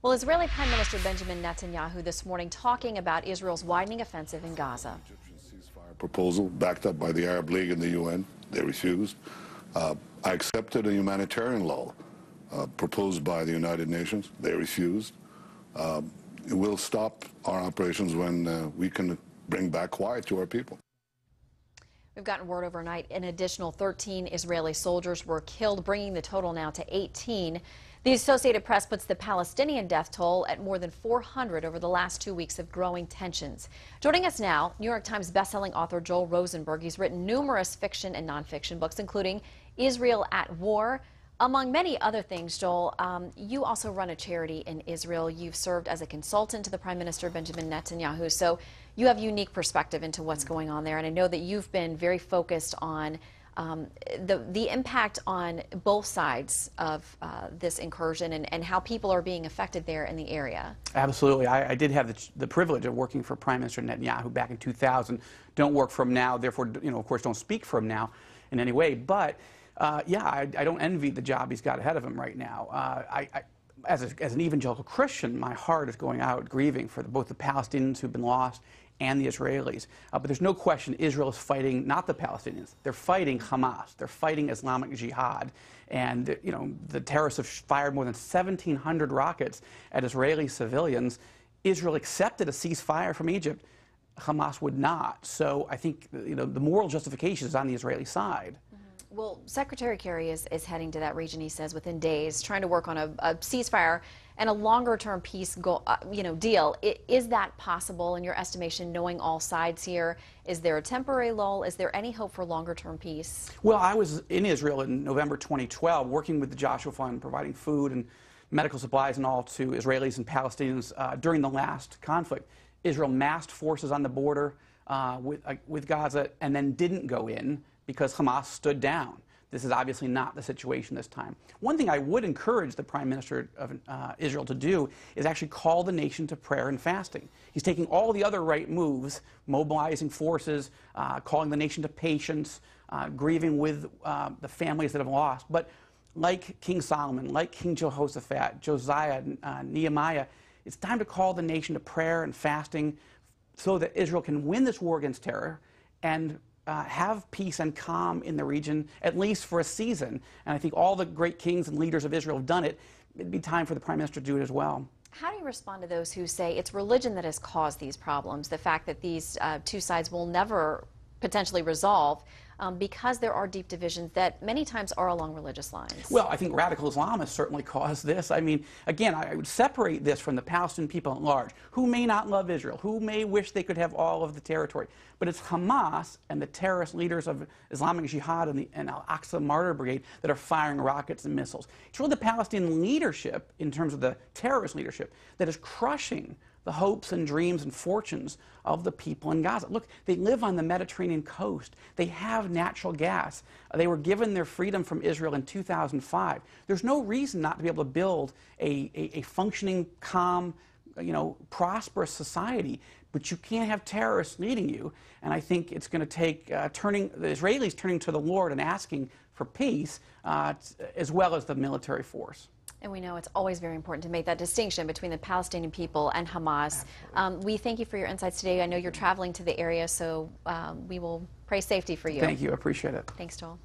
Well, Israeli Prime Minister Benjamin Netanyahu this morning talking about Israel's widening offensive in Gaza. Egyptian ceasefire proposal backed up by the Arab League and the UN. They refused. I accepted a humanitarian law proposed by the United Nations. They refused. It will stop our operations when we can bring back quiet to our people. We've gotten word overnight an additional 13 Israeli soldiers were killed, bringing the total now to 18. The Associated Press puts the Palestinian death toll at more than 400 over the last 2 weeks of growing tensions. Joining us now, New York Times bestselling author Joel Rosenberg. He's written numerous fiction and nonfiction books, including Israel at War. Among many other things, Joel, you also run a charity in Israel. You've served as a consultant to the Prime Minister Benjamin Netanyahu, so you have unique perspective into what's going on there. And I know that you've been very focused on the impact on both sides of this incursion and how people are being affected there in the area. Absolutely. I did have the privilege of working for Prime Minister Netanyahu back in 2000. Don't work for him now, therefore, of course, don't speak for him now in any way. But yeah, I don't envy the job he's got ahead of him right now. As an evangelical Christian, my heart is going out grieving for both the Palestinians who've been lost and the Israelis. But there's no question Israel is fighting not the Palestinians. They're fighting Hamas. They're fighting Islamic Jihad. And the terrorists have fired more than 1,700 rockets at Israeli civilians. Israel accepted a ceasefire from Egypt. Hamas would not. So I think the moral justification is on the Israeli side. Well, Secretary Kerry is heading to that region, he says, within days, trying to work on a ceasefire and a longer-term peace goal, deal. Is that possible in your estimation, knowing all sides here? Is there a temporary lull? Is there any hope for longer-term peace? Well, I was in Israel in November 2012, working with the Joshua Fund, providing food and medical supplies and all to Israelis and Palestinians during the last conflict. Israel massed forces on the border with Gaza and then didn't go in because Hamas stood down. This is obviously not the situation this time. One thing I would encourage the Prime Minister of Israel to do is actually call the nation to prayer and fasting. He's taking all the other right moves, mobilizing forces, calling the nation to patience, grieving with the families that have lost. But like King Solomon, like King Jehoshaphat, Josiah, Nehemiah, it's time to call the nation to prayer and fasting so that Israel can win this war against terror and have peace and calm in the region, at least for a season. And I think all the great kings and leaders of Israel have done it. It'd be time for the Prime Minister to do it as well. How do you respond to those who say it's religion that has caused these problems, the fact that these two sides will never potentially resolve because there are deep divisions that many times are along religious lines? Well, I think radical Islam has certainly caused this. I mean, again, I would separate this from the Palestinian people at large, who may not love Israel, who may wish they could have all of the territory. But it's Hamas and the terrorist leaders of Islamic Jihad and Al-Aqsa Martyr Brigade that are firing rockets and missiles. It's really the Palestinian leadership, in terms of the terrorist leadership, that is crushing the hopes and dreams and fortunes of the people in Gaza. Look, they live on the Mediterranean coast. They have natural gas. They were given their freedom from Israel in 2005. There's no reason not to be able to build a functioning, calm, prosperous society. But you can't have terrorists leading you. And I think it's going to take the Israelis turning to the Lord and asking for peace, as well as the military force. And we know it's always very important to make that distinction between the Palestinian people and Hamas. We thank you for your insights today. I know you're traveling to the area, so we will pray safety for you. Thank you. I appreciate it. Thanks, Joel.